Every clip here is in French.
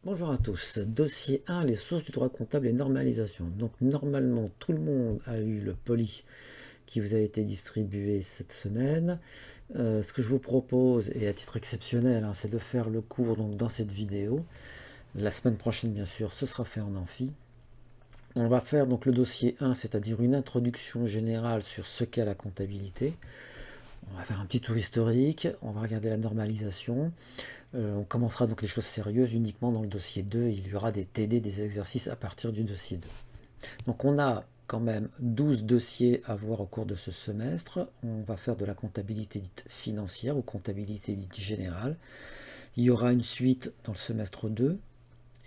Bonjour à tous. Dossier 1, les sources du droit comptable et normalisation. Donc normalement, tout le monde a eu le poli qui vous a été distribué cette semaine. Ce que je vous propose, et à titre exceptionnel, c'est de faire le cours donc, dans cette vidéo. La semaine prochaine, bien sûr, ce sera fait en amphi. On va faire donc le dossier 1, c'est-à-dire une introduction générale sur ce qu'est la comptabilité. On va faire un petit tour historique, on va regarder la normalisation. On commencera donc les choses sérieuses uniquement dans le dossier 2. Il y aura des TD, des exercices à partir du dossier 2. Donc on a quand même 12 dossiers à voir au cours de ce semestre. On va faire de la comptabilité dite financière ou comptabilité dite générale. Il y aura une suite dans le semestre 2.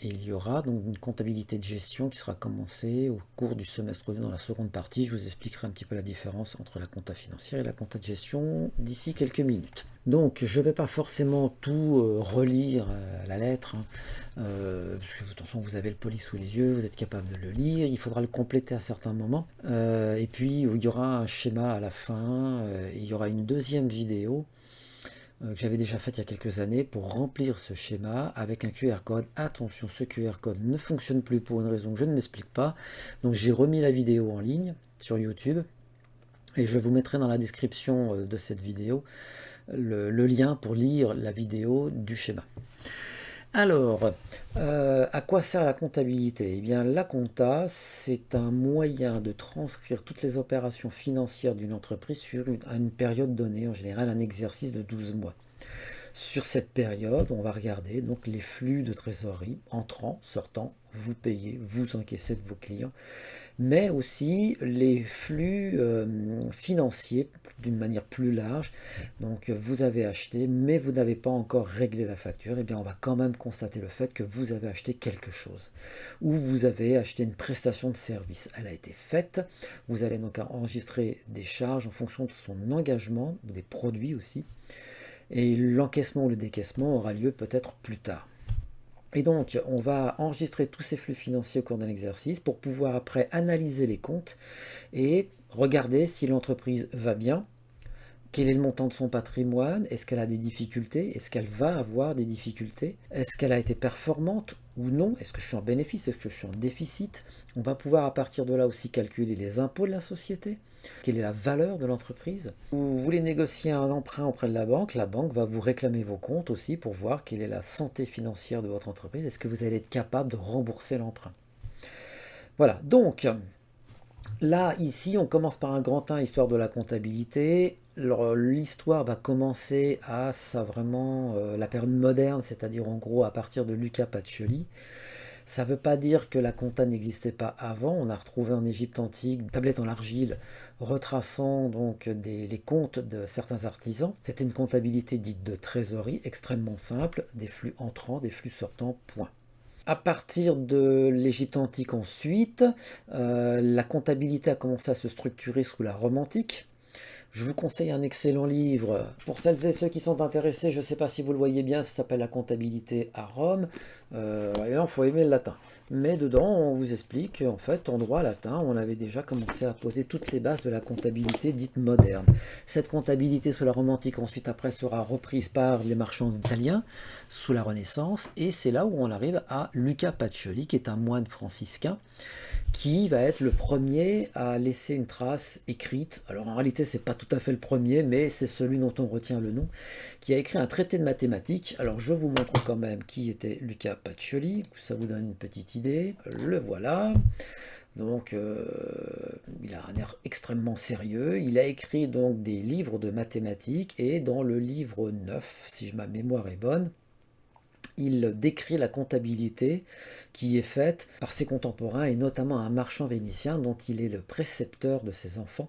Et il y aura donc une comptabilité de gestion qui sera commencée au cours du semestre 2 dans la seconde partie. Je vous expliquerai un petit peu la différence entre la compta financière et la compta de gestion d'ici quelques minutes. Donc je ne vais pas forcément tout relire à la lettre, parce que de toute façon vous avez le poli sous les yeux, vous êtes capable de le lire, il faudra le compléter à certains moments. Et puis il y aura un schéma à la fin, il y aura une deuxième vidéo que j'avais déjà fait il y a quelques années pour remplir ce schéma avec un QR code. Attention, ce QR code ne fonctionne plus pour une raison que je ne m'explique pas. Donc j'ai remis la vidéo en ligne sur YouTube et je vous mettrai dans la description de cette vidéo le lien pour lire la vidéo du schéma. Alors, à quoi sert la comptabilité? Eh bien, la compta, c'est un moyen de transcrire toutes les opérations financières d'une entreprise sur une période donnée, en général un exercice de 12 mois. Sur cette période, on va regarder donc les flux de trésorerie entrant, sortant, vous payez, vous encaissez de vos clients, mais aussi les flux financiers d'une manière plus large. Donc vous avez acheté, mais vous n'avez pas encore réglé la facture. Et bien on va quand même constater le fait que vous avez acheté quelque chose, ou vous avez acheté une prestation de service. Elle a été faite. Vous allez donc enregistrer des charges en fonction de son engagement, des produits aussi. Et l'encaissement ou le décaissement aura lieu peut-être plus tard. Et donc, on va enregistrer tous ces flux financiers au cours d'un exercice pour pouvoir après analyser les comptes et regarder si l'entreprise va bien, quel est le montant de son patrimoine, est-ce qu'elle a des difficultés, est-ce qu'elle va avoir des difficultés, est-ce qu'elle a été performante ou non, est-ce que je suis en bénéfice, est-ce que je suis en déficit. On va pouvoir à partir de là aussi calculer les impôts de la société, quelle est la valeur de l'entreprise. Vous voulez négocier un emprunt auprès de la banque va vous réclamer vos comptes aussi pour voir quelle est la santé financière de votre entreprise, est-ce que vous allez être capable de rembourser l'emprunt. Voilà, donc là, ici, on commence par un grand 1, histoire de la comptabilité. L'histoire va commencer à ça vraiment la période moderne, c'est-à-dire en gros à partir de Luca Pacioli. Ça ne veut pas dire que la compta n'existait pas avant. On a retrouvé en Égypte antique des tablettes en argile retraçant donc les comptes de certains artisans. C'était une comptabilité dite de trésorerie, extrêmement simple, des flux entrants, des flux sortants, point. À partir de l'Égypte antique ensuite, la comptabilité a commencé à se structurer sous la Rome antique. Je vous conseille un excellent livre. Pour celles et ceux qui sont intéressés, je ne sais pas si vous le voyez bien, ça s'appelle La comptabilité à Rome. Et là, il faut aimer le latin. Mais dedans, on vous explique en fait, en droit latin, on avait déjà commencé à poser toutes les bases de la comptabilité dite moderne. Cette comptabilité sous la Rome antique, ensuite après, sera reprise par les marchands italiens sous la Renaissance. Et c'est là où on arrive à Luca Pacioli, qui est un moine franciscain, qui va être le premier à laisser une trace écrite. Alors en réalité, c'est pas tout à fait le premier, mais c'est celui dont on retient le nom, qui a écrit un traité de mathématiques. Alors je vous montre quand même qui était Luca Pacioli, ça vous donne une petite idée. Le voilà. Donc il a un air extrêmement sérieux. Il a écrit donc des livres de mathématiques et dans le livre 9, si ma mémoire est bonne, il décrit la comptabilité qui est faite par ses contemporains et notamment un marchand vénitien dont il est le précepteur de ses enfants.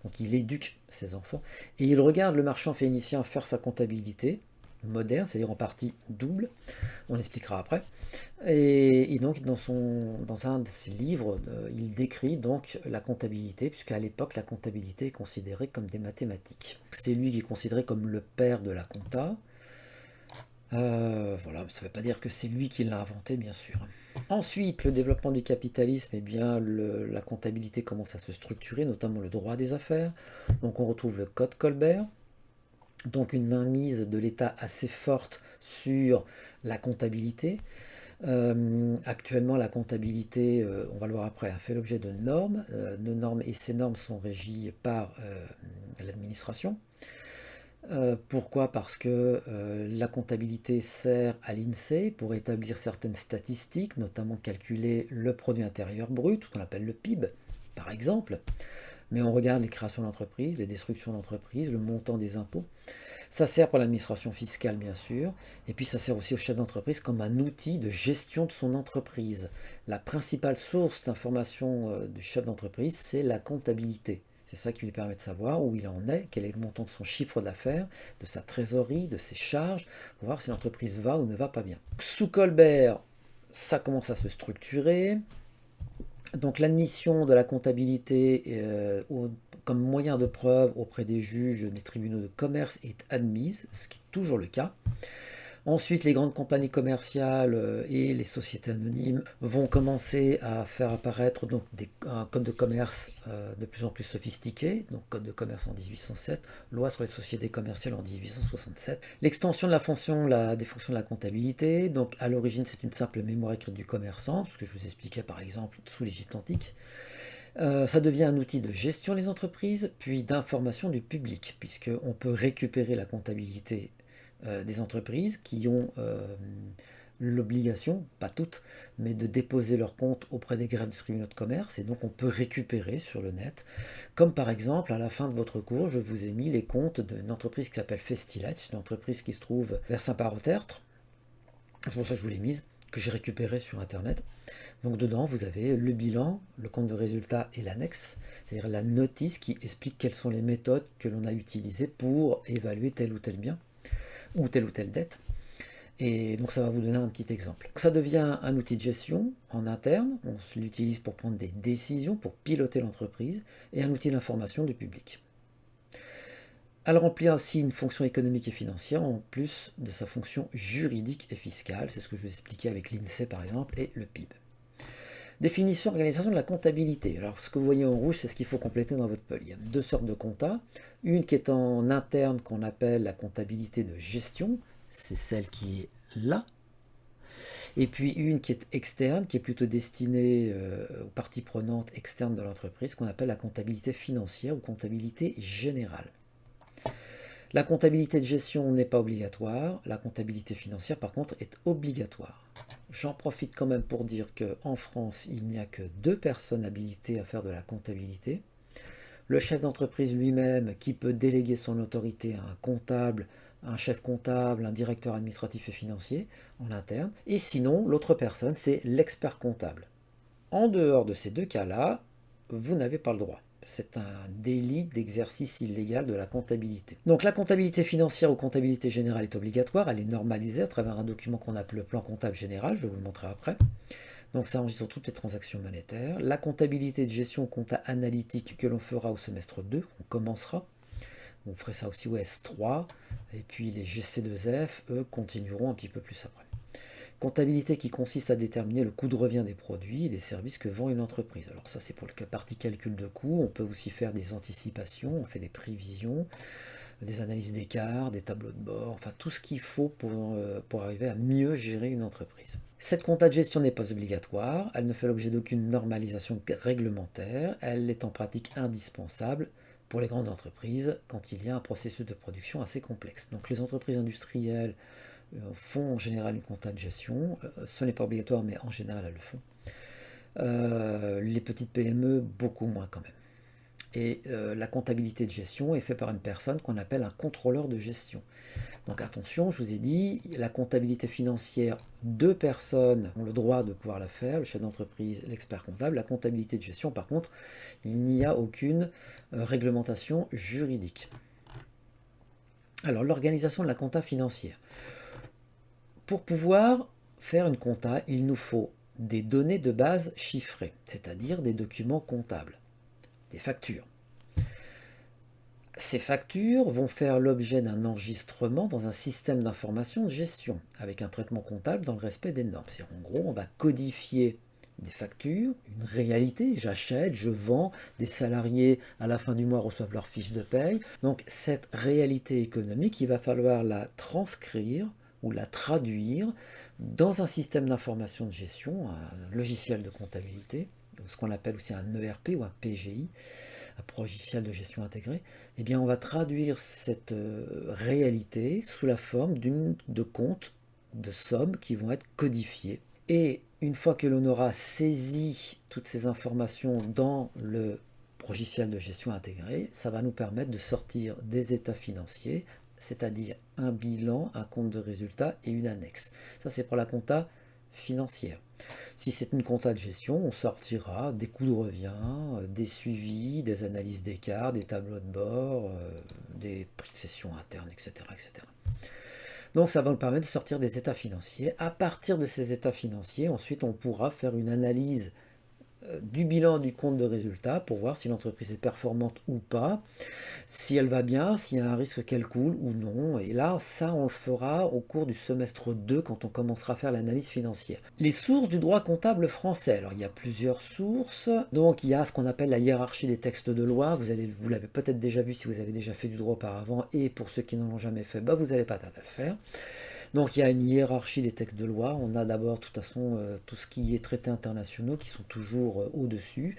Donc il éduque ses enfants et il regarde le marchand vénitien faire sa comptabilité moderne, c'est-à-dire en partie double, on expliquera après. Et donc dans un de ses livres, il décrit donc la comptabilité, puisqu'à l'époque la comptabilité est considérée comme des mathématiques. C'est lui qui est considéré comme le père de la compta. Voilà, ça ne veut pas dire que c'est lui qui l'a inventé, bien sûr. Ensuite, le développement du capitalisme, eh bien, la comptabilité commence à se structurer, notamment le droit des affaires. Donc on retrouve le Code Colbert, donc une mainmise de l'État assez forte sur la comptabilité. Actuellement, la comptabilité, on va le voir après, a fait l'objet de normes. Nos normes et ces normes sont régies par l'administration. Pourquoi? Parce que la comptabilité sert à l'INSEE pour établir certaines statistiques, notamment calculer le produit intérieur brut, ce qu'on appelle le PIB, par exemple. Mais on regarde les créations d'entreprises, les destructions d'entreprises, le montant des impôts. Ça sert pour l'administration fiscale, bien sûr, et puis ça sert aussi au chef d'entreprise comme un outil de gestion de son entreprise. La principale source d'information du chef d'entreprise, c'est la comptabilité. C'est ça qui lui permet de savoir où il en est, quel est le montant de son chiffre d'affaires, de sa trésorerie, de ses charges, pour voir si l'entreprise va ou ne va pas bien. Sous Colbert, ça commence à se structurer. Donc l'admission de la comptabilité comme moyen de preuve auprès des juges des tribunaux de commerce est admise, ce qui est toujours le cas. Ensuite, les grandes compagnies commerciales et les sociétés anonymes vont commencer à faire apparaître donc un code de commerce de plus en plus sophistiqué, donc code de commerce en 1807, loi sur les sociétés commerciales en 1867. L'extension de des fonctions de la comptabilité, donc à l'origine c'est une simple mémoire écrite du commerçant, ce que je vous expliquais par exemple sous l'Égypte antique. Ça devient un outil de gestion des entreprises, puis d'information du public, puisqu'on peut récupérer la comptabilité des entreprises qui ont l'obligation, pas toutes, mais de déposer leurs comptes auprès des greffes du tribunal de commerce, et donc on peut récupérer sur le net. Comme par exemple, à la fin de votre cours, je vous ai mis les comptes d'une entreprise qui s'appelle Festilet, une entreprise qui se trouve vers Saint-Parot-Tertre. C'est pour ça que je vous l'ai mise, que j'ai récupérée sur Internet. Donc dedans, vous avez le bilan, le compte de résultat et l'annexe, c'est-à-dire la notice qui explique quelles sont les méthodes que l'on a utilisées pour évaluer tel ou tel bien ou telle dette. Et donc ça va vous donner un petit exemple. Ça devient un outil de gestion en interne, on l'utilise pour prendre des décisions, pour piloter l'entreprise, et un outil d'information du public. Elle remplit aussi une fonction économique et financière en plus de sa fonction juridique et fiscale, c'est ce que je vous expliquais avec l'INSEE par exemple, et le PIB. Définition, organisation de la comptabilité. Alors, ce que vous voyez en rouge, c'est ce qu'il faut compléter dans votre feuille. Il y a deux sortes de compta. Une qui est en interne, qu'on appelle la comptabilité de gestion. C'est celle qui est là. Et puis une qui est externe, qui est plutôt destinée aux parties prenantes externes de l'entreprise, qu'on appelle la comptabilité financière ou comptabilité générale. La comptabilité de gestion n'est pas obligatoire. La comptabilité financière, par contre, est obligatoire. J'en profite quand même pour dire qu'en France, il n'y a que 2 personnes habilitées à faire de la comptabilité. Le chef d'entreprise lui-même qui peut déléguer son autorité à un comptable, un chef comptable, un directeur administratif et financier en interne. Et sinon, l'autre personne, c'est l'expert comptable. En dehors de ces 2 cas-là, vous n'avez pas le droit. C'est un délit d'exercice illégal de la comptabilité. Donc la comptabilité financière ou comptabilité générale est obligatoire, elle est normalisée à travers un document qu'on appelle le plan comptable général, je vais vous le montrer après. Donc ça enregistre toutes les transactions monétaires. La comptabilité de gestion compta analytique que l'on fera au semestre 2, on commencera. On ferait ça aussi au S3, et puis les GC2F, eux, continueront un petit peu plus après. Comptabilité qui consiste à déterminer le coût de revient des produits et des services que vend une entreprise. Alors ça c'est pour la partie calcul de coût, on peut aussi faire des anticipations, on fait des prévisions, des analyses d'écart, des tableaux de bord, enfin tout ce qu'il faut pour arriver à mieux gérer une entreprise. Cette compta de gestion n'est pas obligatoire, elle ne fait l'objet d'aucune normalisation réglementaire, elle est en pratique indispensable pour les grandes entreprises quand il y a un processus de production assez complexe. Donc les entreprises industrielles font en général une compta de gestion. Ce n'est pas obligatoire, mais en général, elles le font. Les petites PME, beaucoup moins quand même. Et la comptabilité de gestion est faite par une personne qu'on appelle un contrôleur de gestion. Donc attention, je vous ai dit, la comptabilité financière, 2 personnes ont le droit de pouvoir la faire, le chef d'entreprise, l'expert comptable. La comptabilité de gestion, par contre, il n'y a aucune réglementation juridique. Alors, l'organisation de la compta financière. Pour pouvoir faire une compta, il nous faut des données de base chiffrées, c'est-à-dire des documents comptables, des factures. Ces factures vont faire l'objet d'un enregistrement dans un système d'information de gestion, avec un traitement comptable dans le respect des normes. C'est-à-dire, en gros, on va codifier des factures, une réalité, j'achète, je vends, des salariés à la fin du mois reçoivent leur fiche de paye. Donc cette réalité économique, il va falloir la transcrire ou la traduire dans un système d'information de gestion, un logiciel de comptabilité, ce qu'on appelle aussi un ERP ou un PGI, un logiciel de gestion intégré, eh bien on va traduire cette réalité sous la forme de comptes, de sommes qui vont être codifiées. Et une fois que l'on aura saisi toutes ces informations dans le logiciel de gestion intégré, ça va nous permettre de sortir des états financiers, c'est-à-dire un bilan, un compte de résultat et une annexe. Ça, c'est pour la compta financière. Si c'est une compta de gestion, on sortira des coûts de revient, des suivis, des analyses d'écart, des tableaux de bord, des prix de cession internes, etc., etc. Donc ça va nous permettre de sortir des états financiers. À partir de ces états financiers, ensuite on pourra faire une analyse du bilan du compte de résultat pour voir si l'entreprise est performante ou pas, si elle va bien, s'il y a un risque qu'elle coule ou non. Et là, ça, on le fera au cours du semestre 2 quand on commencera à faire l'analyse financière. Les sources du droit comptable français. Alors, il y a plusieurs sources. Donc, il y a ce qu'on appelle la hiérarchie des textes de loi. Vous l'avez peut-être déjà vu si vous avez déjà fait du droit auparavant. Et pour ceux qui n'en ont jamais fait, vous n'allez pas tarder à le faire. Donc il y a une hiérarchie des textes de loi. On a d'abord de toute façon tout ce qui est traités internationaux qui sont toujours au-dessus.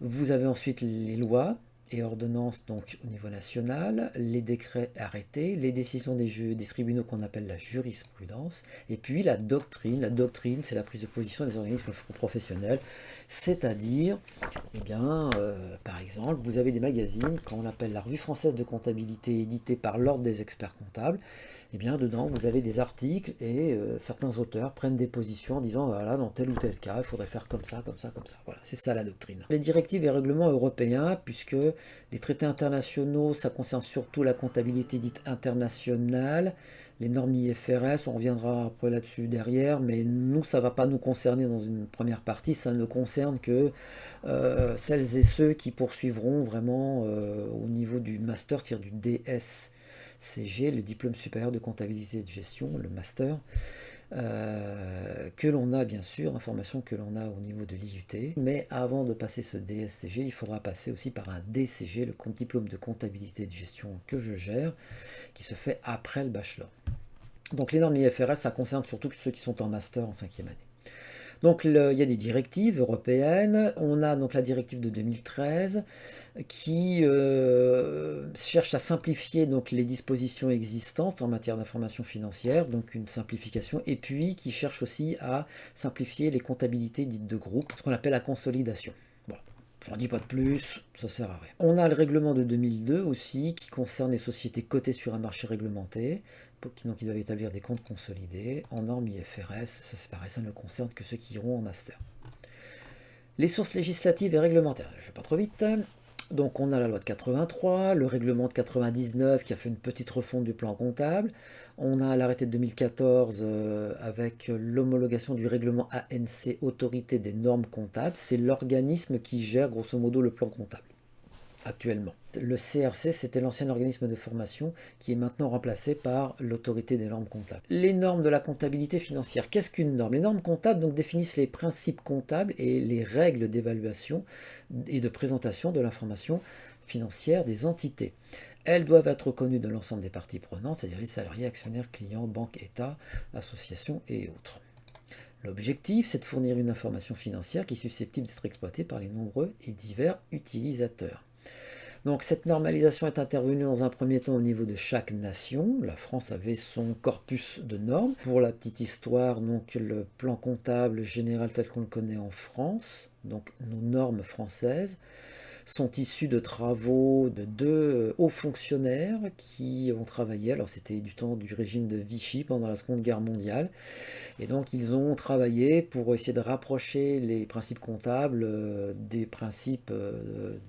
Vous avez ensuite les lois et ordonnances donc au niveau national, les décrets arrêtés, les décisions des tribunaux qu'on appelle la jurisprudence, et puis la doctrine. La doctrine, c'est la prise de position des organismes professionnels, c'est-à-dire, par exemple, vous avez des magazines qu'on appelle la Revue française de comptabilité, éditée par l'Ordre des experts comptables. Et bien dedans, vous avez des articles et certains auteurs prennent des positions en disant voilà, dans tel ou tel cas, il faudrait faire comme ça, comme ça, comme ça. Voilà, c'est ça la doctrine. Les directives et règlements européens, puisque les traités internationaux, ça concerne surtout la comptabilité dite internationale, les normes IFRS, on reviendra après là-dessus derrière, mais nous, ça ne va pas nous concerner dans une première partie, ça ne concerne que celles et ceux qui poursuivront vraiment au niveau du master, c'est-à-dire du DSCG, le diplôme supérieur de comptabilité et de gestion, le master, que l'on a bien sûr, information que l'on a au niveau de l'IUT, mais avant de passer ce DSCG, il faudra passer aussi par un DCG, le diplôme de comptabilité et de gestion que je gère, qui se fait après le bachelor. Donc les normes IFRS, ça concerne surtout ceux qui sont en master en 5e année. Donc il y a des directives européennes. On a donc la directive de 2013 qui cherche à simplifier donc les dispositions existantes en matière d'information financière, donc une simplification, et puis qui cherche aussi à simplifier les comptabilités dites de groupe, ce qu'on appelle la consolidation. Voilà. Je n'en dis pas de plus, ça sert à rien. On a le règlement de 2002 aussi qui concerne les sociétés cotées sur un marché réglementé, donc ils doivent établir des comptes consolidés en normes IFRS, ça c'est pareil, ça ne concerne que ceux qui iront en master. Les sources législatives et réglementaires, je ne vais pas trop vite. Donc on a la loi de 83, le règlement de 99 qui a fait une petite refonte du plan comptable. On a l'arrêté de 2014 avec l'homologation du règlement ANC, Autorité des normes comptables. C'est l'organisme qui gère grosso modo le plan comptable actuellement. Le CRC, c'était l'ancien organisme de formation qui est maintenant remplacé par l'autorité des normes comptables. Les normes de la comptabilité financière. Qu'est-ce qu'une norme? Les normes comptables donc, définissent les principes comptables et les règles d'évaluation et de présentation de l'information financière des entités. Elles doivent être reconnues de l'ensemble des parties prenantes, c'est-à-dire les salariés, actionnaires, clients, banques, États, associations et autres. L'objectif, c'est de fournir une information financière qui est susceptible d'être exploitée par les nombreux et divers utilisateurs. Donc cette normalisation est intervenue dans un premier temps au niveau de chaque nation. La France avait son corpus de normes. Pour la petite histoire, donc le plan comptable général tel qu'on le connaît en France, donc nos normes françaises, sont issus de travaux de deux hauts fonctionnaires qui ont travaillé, alors c'était du temps du régime de Vichy pendant la Seconde Guerre mondiale, et donc ils ont travaillé pour essayer de rapprocher les principes comptables des principes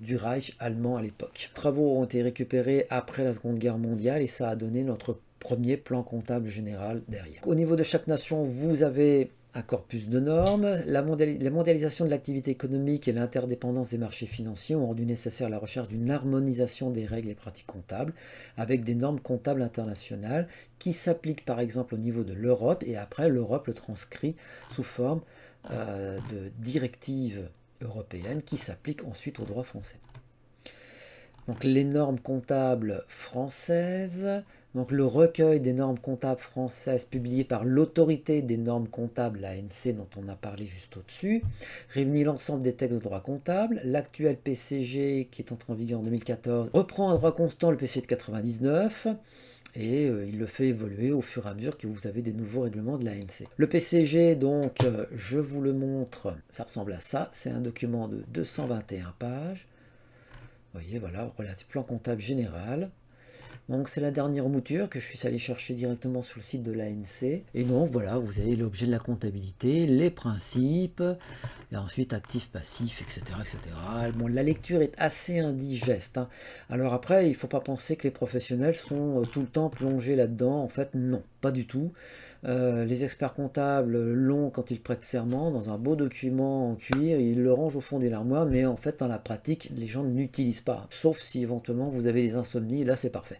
du Reich allemand à l'époque. Les travaux ont été récupérés après la Seconde Guerre mondiale et ça a donné notre premier plan comptable général derrière. Au niveau de chaque nation, vous avez un corpus de normes. La mondialisation de l'activité économique et l'interdépendance des marchés financiers ont rendu nécessaire la recherche d'une harmonisation des règles et pratiques comptables avec des normes comptables internationales qui s'appliquent par exemple au niveau de l'Europe et après l'Europe le transcrit sous forme de directives européennes qui s'appliquent ensuite au droit français. Donc les normes comptables françaises Donc le recueil des normes comptables françaises publié par l'autorité des normes comptables, l'ANC dont on a parlé juste au-dessus, réunit l'ensemble des textes de droit comptable. L'actuel PCG qui est entré en vigueur en 2014 reprend à droit constant le PCG de 99 et il le fait évoluer au fur et à mesure que vous avez des nouveaux règlements de l'ANC. Le PCG, donc, je vous le montre, ça ressemble à ça, c'est un document de 221 pages. Vous voyez, voilà, relatif plan comptable général. Donc c'est la dernière mouture que je suis allé chercher directement sur le site de l'ANC. Et donc voilà, vous avez l'objet de la comptabilité, les principes, et ensuite actifs, passifs, etc. etc. Bon, la lecture est assez indigeste, hein. Alors après, il ne faut pas penser que les professionnels sont tout le temps plongés là-dedans. En fait, non, pas du tout. Les experts comptables l'ont quand ils prêtent serment dans un beau document en cuir, ils le rangent au fond d'une armoire, mais en fait dans la pratique les gens n'utilisent pas, sauf si éventuellement vous avez des insomnies, là c'est parfait.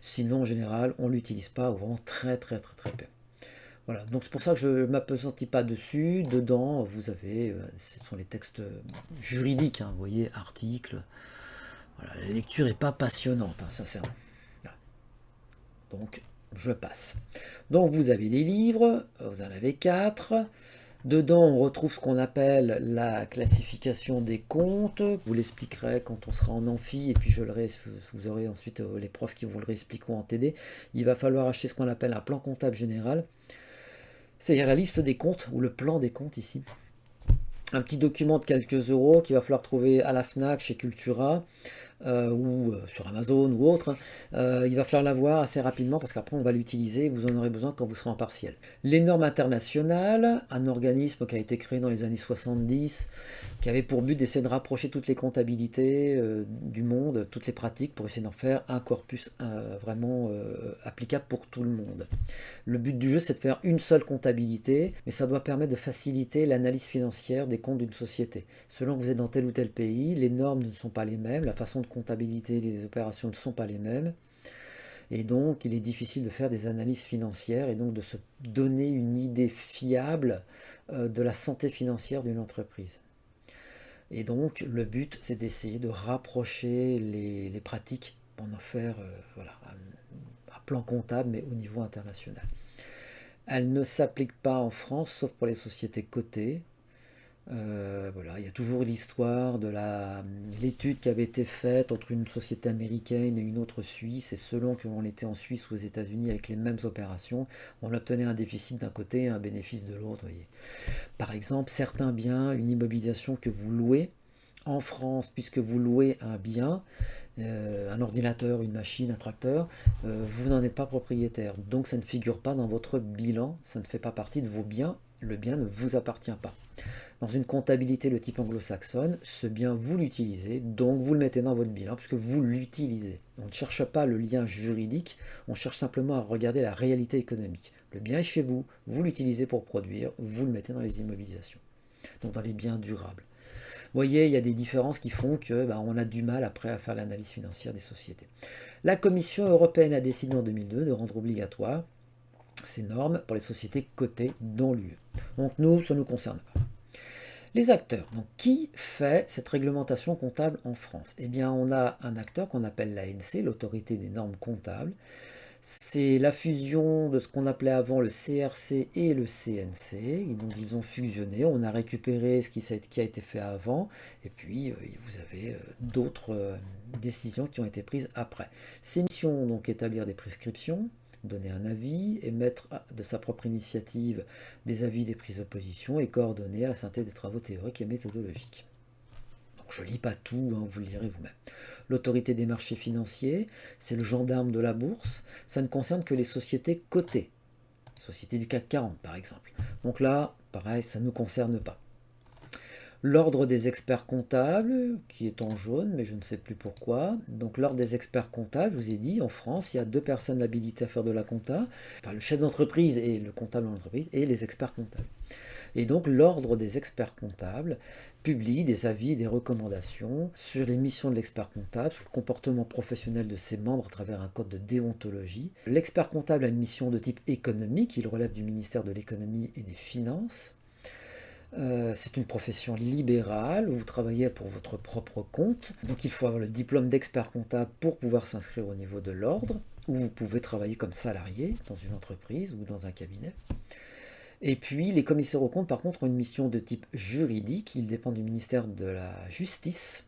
Sinon en général on l'utilise pas, ou vraiment très très très très peu. Voilà, donc c'est pour ça que je ne m'appesantis pas dessus. Dedans vous avez, ce sont les textes juridiques, hein, vous voyez, articles. Voilà, la lecture n'est pas passionnante, hein, sincèrement. Voilà. Donc je passe. Donc vous avez des livres, vous en avez 4. Dedans, on retrouve ce qu'on appelle la classification des comptes. Je vous l'expliquerai quand on sera en amphi, et puis vous aurez ensuite les profs qui vous le réexpliqueront en TD. Il va falloir acheter ce qu'on appelle un plan comptable général, c'est-à-dire la liste des comptes, ou le plan des comptes ici. Un petit document de quelques euros qu'il va falloir trouver à la FNAC, chez Cultura, ou sur Amazon ou autre. Il va falloir l'avoir assez rapidement parce qu'après on va l'utiliser, vous en aurez besoin quand vous serez en partiel. Les normes internationales, un organisme qui a été créé dans les années 70, qui avait pour but d'essayer de rapprocher toutes les comptabilités du monde, toutes les pratiques, pour essayer d'en faire un corpus vraiment applicable pour tout le monde. Le but du jeu, c'est de faire une seule comptabilité, mais ça doit permettre de faciliter l'analyse financière des comptes d'une société. Selon que vous êtes dans tel ou tel pays, les normes ne sont pas les mêmes, la façon de comptabilité des opérations ne sont pas les mêmes, et donc il est difficile de faire des analyses financières et donc de se donner une idée fiable de la santé financière d'une entreprise. Et donc le but, c'est d'essayer de rapprocher les pratiques pour en faire voilà, un plan comptable, mais au niveau international. Elle ne s'applique pas en France, sauf pour les sociétés cotées. Voilà, il y a toujours l'histoire de l'étude qui avait été faite entre une société américaine et une autre suisse, et selon que l'on était en Suisse ou aux États-Unis avec les mêmes opérations, on obtenait un déficit d'un côté et un bénéfice de l'autre. Par exemple, certains biens, une immobilisation que vous louez en France, puisque vous louez un bien, un ordinateur, une machine, un tracteur, vous n'en êtes pas propriétaire. Donc ça ne figure pas dans votre bilan, ça ne fait pas partie de vos biens, le bien ne vous appartient pas. Dans une comptabilité de type anglo-saxonne, ce bien vous l'utilisez, donc vous le mettez dans votre bilan puisque vous l'utilisez. On ne cherche pas le lien juridique, on cherche simplement à regarder la réalité économique. Le bien est chez vous, vous l'utilisez pour produire, vous le mettez dans les immobilisations, donc dans les biens durables. Vous voyez, il y a des différences qui font que on a du mal après à faire l'analyse financière des sociétés. La Commission européenne a décidé en 2002 de rendre obligatoire ces normes pour les sociétés cotées dans l'UE. Donc nous, ça ne nous concerne pas. Les acteurs. Donc qui fait cette réglementation comptable en France? Eh bien, on a un acteur qu'on appelle l'ANC, l'autorité des normes comptables. C'est la fusion de ce qu'on appelait avant le CRC et le CNC. Et donc ils ont fusionné, on a récupéré ce qui a été fait avant, et puis vous avez d'autres décisions qui ont été prises après. Ces missions, donc établir des prescriptions, donner un avis, émettre de sa propre initiative des avis, des prises de position, et coordonner à la synthèse des travaux théoriques et méthodologiques. Donc je ne lis pas tout, hein, vous le lirez vous-même. L'autorité des marchés financiers, c'est le gendarme de la bourse, ça ne concerne que les sociétés cotées, sociétés du CAC 40 par exemple. Donc là, pareil, ça ne nous concerne pas. L'ordre des experts comptables, qui est en jaune, mais je ne sais plus pourquoi. Donc l'ordre des experts comptables, je vous ai dit, en France, il y a 2 personnes habilitées à faire de la compta, enfin le chef d'entreprise et le comptable d'entreprise, et les experts comptables. Et donc l'ordre des experts comptables publie des avis et des recommandations sur les missions de l'expert comptable, sur le comportement professionnel de ses membres à travers un code de déontologie. L'expert comptable a une mission de type économique, il relève du ministère de l'économie et des finances. C'est une profession libérale, où vous travaillez pour votre propre compte, donc il faut avoir le diplôme d'expert comptable pour pouvoir s'inscrire au niveau de l'ordre. ou vous pouvez travailler comme salarié dans une entreprise ou dans un cabinet. Et puis les commissaires aux comptes, par contre, ont une mission de type juridique. Ils dépendent du ministère de la Justice.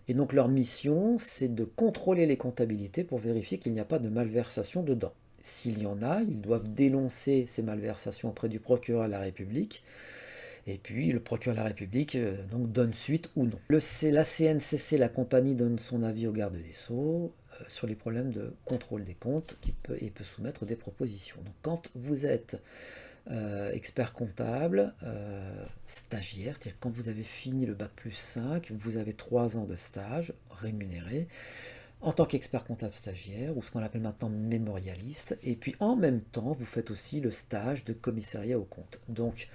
Et donc leur mission, c'est de contrôler les comptabilités pour vérifier qu'il n'y a pas de malversation dedans. S'il y en a, ils doivent dénoncer ces malversations auprès du procureur de la République. Et puis le procureur de la République donc donne suite ou non. La CNCC, la compagnie, donne son avis au garde des Sceaux sur les problèmes de contrôle des comptes et peut soumettre des propositions. Donc quand vous êtes expert comptable, stagiaire, c'est-à-dire quand vous avez fini le bac plus 5, vous avez 3 ans de stage rémunéré en tant qu'expert comptable stagiaire, ou ce qu'on appelle maintenant mémorialiste, et puis en même temps, vous faites aussi le stage de commissariat aux comptes. Donc,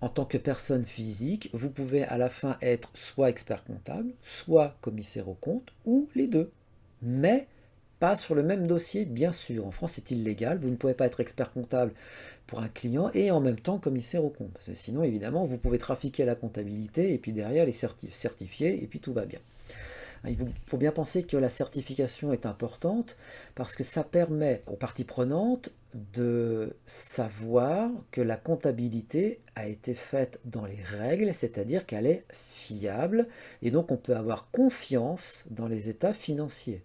en tant que personne physique, vous pouvez à la fin être soit expert comptable, soit commissaire aux comptes, ou les deux. Mais pas sur le même dossier, bien sûr. En France, c'est illégal. Vous ne pouvez pas être expert comptable pour un client et en même temps commissaire aux comptes. Parce que sinon, évidemment, vous pouvez trafiquer la comptabilité et puis derrière les certifier et puis tout va bien. Il faut bien penser que la certification est importante parce que ça permet aux parties prenantes de savoir que la comptabilité a été faite dans les règles, c'est-à-dire qu'elle est fiable et donc on peut avoir confiance dans les états financiers.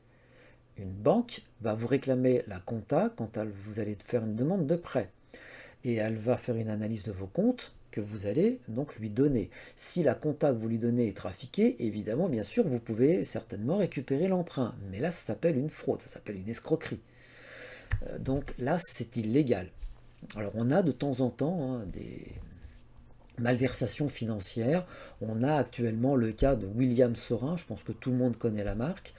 Une banque va vous réclamer la compta quand vous allez faire une demande de prêt. Et elle va faire une analyse de vos comptes que vous allez donc lui donner. Si la compta que vous lui donnez est trafiquée, évidemment, bien sûr, vous pouvez certainement récupérer l'emprunt. Mais là, ça s'appelle une fraude, ça s'appelle une escroquerie. Donc là, c'est illégal. Alors on a de temps en temps des malversations financières. On a actuellement le cas de William Sorin, je pense que tout le monde connaît la marque.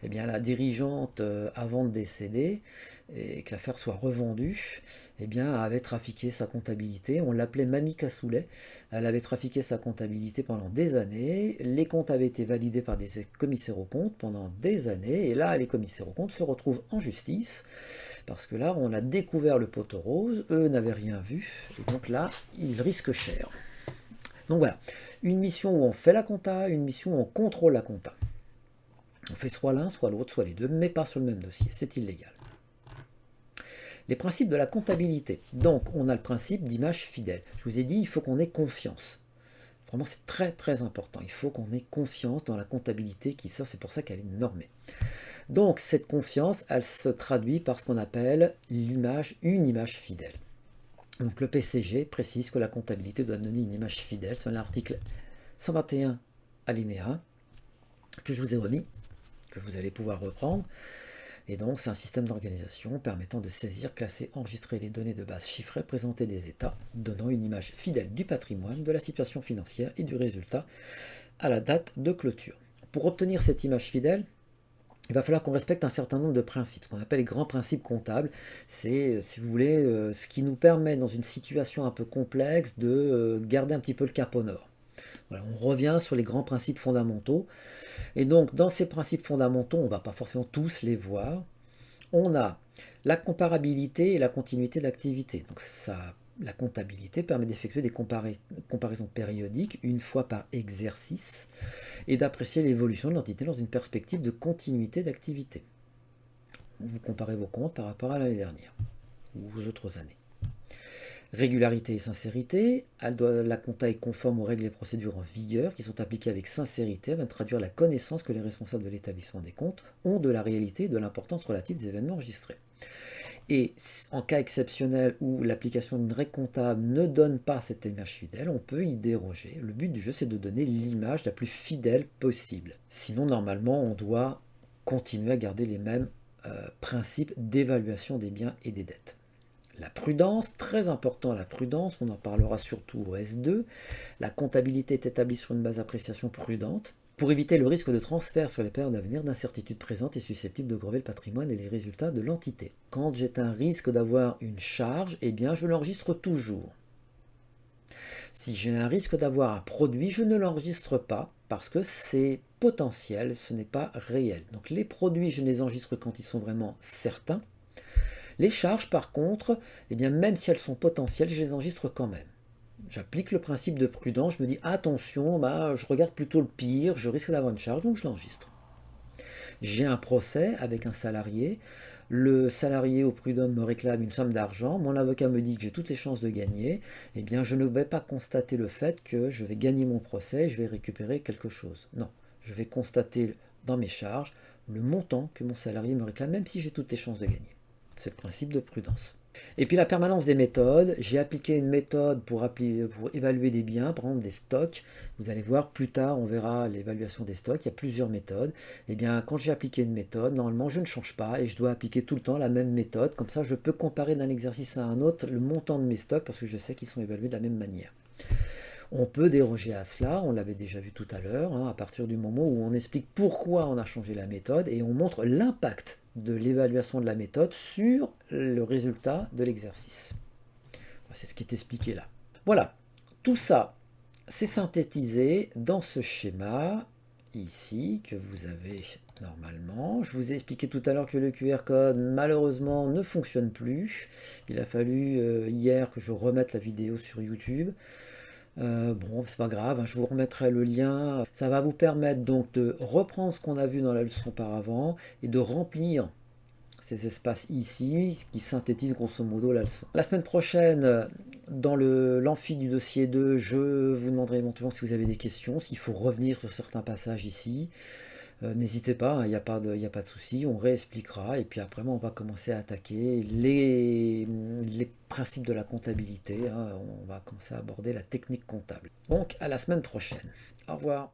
Eh bien, la dirigeante, avant de décéder, et que l'affaire soit revendue, eh bien, avait trafiqué sa comptabilité. On l'appelait Mamie Cassoulet. Elle avait trafiqué sa comptabilité pendant des années. Les comptes avaient été validés par des commissaires aux comptes pendant des années. Et là, les commissaires aux comptes se retrouvent en justice, parce que là, on a découvert le poteau rose. Eux n'avaient rien vu. Et donc là, ils risquent cher. Donc voilà, une mission où on fait la compta, une mission où on contrôle la compta. On fait soit l'un, soit l'autre, soit les deux, mais pas sur le même dossier, c'est illégal. Les principes de la comptabilité. Donc, on a le principe d'image fidèle. Je vous ai dit, il faut qu'on ait confiance. Vraiment, c'est très très important. Il faut qu'on ait confiance dans la comptabilité qui sort, c'est pour ça qu'elle est normée. Donc, cette confiance, elle se traduit par ce qu'on appelle une image fidèle. Donc, le PCG précise que la comptabilité doit donner une image fidèle. C'est l'article 121 alinéa 1 que je vous ai remis, que vous allez pouvoir reprendre. Et donc, c'est un système d'organisation permettant de saisir, classer, enregistrer les données de base chiffrées, présenter des états, donnant une image fidèle du patrimoine, de la situation financière et du résultat à la date de clôture. Pour obtenir cette image fidèle, il va falloir qu'on respecte un certain nombre de principes, ce qu'on appelle les grands principes comptables. C'est, si vous voulez, ce qui nous permet, dans une situation un peu complexe, de garder un petit peu le cap au nord. Voilà, on revient sur les grands principes fondamentaux. Et donc, dans ces principes fondamentaux, on ne va pas forcément tous les voir. On a la comparabilité et la continuité d'activité. Donc, la comptabilité permet d'effectuer des comparaisons périodiques, une fois par exercice, et d'apprécier l'évolution de l'entité dans une perspective de continuité d'activité. Vous comparez vos comptes par rapport à l'année dernière, ou aux autres années. Régularité et sincérité, la compta est conforme aux règles et procédures en vigueur qui sont appliquées avec sincérité afin de traduire la connaissance que les responsables de l'établissement des comptes ont de la réalité et de l'importance relative des événements enregistrés. Et en cas exceptionnel où l'application d'une règle comptable ne donne pas cette image fidèle, on peut y déroger. Le but du jeu, c'est de donner l'image la plus fidèle possible. Sinon, normalement, on doit continuer à garder les mêmes principes d'évaluation des biens et des dettes. La prudence, très important la prudence, on en parlera surtout au S2. La comptabilité est établie sur une base d'appréciation prudente pour éviter le risque de transfert sur les périodes à venir d'incertitudes présentes et susceptibles de grever le patrimoine et les résultats de l'entité. Quand j'ai un risque d'avoir une charge, eh bien je l'enregistre toujours. Si j'ai un risque d'avoir un produit, je ne l'enregistre pas parce que c'est potentiel, ce n'est pas réel. Donc les produits, je les enregistre quand ils sont vraiment certains. Les charges, par contre, eh bien, même si elles sont potentielles, je les enregistre quand même. J'applique le principe de prudence, je me dis attention, je regarde plutôt le pire, je risque d'avoir une charge, donc je l'enregistre. J'ai un procès avec un salarié. Le salarié au prud'homme me réclame une somme d'argent. Mon avocat me dit que j'ai toutes les chances de gagner. Eh bien, je ne vais pas constater le fait que je vais gagner mon procès et je vais récupérer quelque chose. Non, je vais constater dans mes charges le montant que mon salarié me réclame, même si j'ai toutes les chances de gagner. C'est le principe de prudence. Et puis la permanence des méthodes, j'ai appliqué une méthode pour évaluer des biens, par exemple des stocks. Vous allez voir plus tard, on verra l'évaluation des stocks, il y a plusieurs méthodes. Et bien quand j'ai appliqué une méthode, normalement je ne change pas et je dois appliquer tout le temps la même méthode. Comme ça je peux comparer d'un exercice à un autre le montant de mes stocks parce que je sais qu'ils sont évalués de la même manière. On peut déroger à cela, on l'avait déjà vu tout à l'heure, à partir du moment où on explique pourquoi on a changé la méthode et on montre l'impact de l'évaluation de la méthode sur le résultat de l'exercice. C'est ce qui est expliqué là. Voilà, tout ça, c'est synthétisé dans ce schéma ici que vous avez normalement. Je vous ai expliqué tout à l'heure que le QR code malheureusement ne fonctionne plus. Il a fallu hier que je remette la vidéo sur YouTube. Bon, c'est pas grave, je vous remettrai le lien. Ça va vous permettre donc de reprendre ce qu'on a vu dans la leçon auparavant et de remplir ces espaces ici, ce qui synthétise grosso modo la leçon. La semaine prochaine, dans l'amphi du dossier 2, je vous demanderai éventuellement si vous avez des questions, s'il faut revenir sur certains passages ici. N'hésitez pas, il n'y a pas de souci, on réexpliquera et puis après on va commencer à attaquer les principes de la comptabilité, on va commencer à aborder la technique comptable. Donc à la semaine prochaine. Au revoir.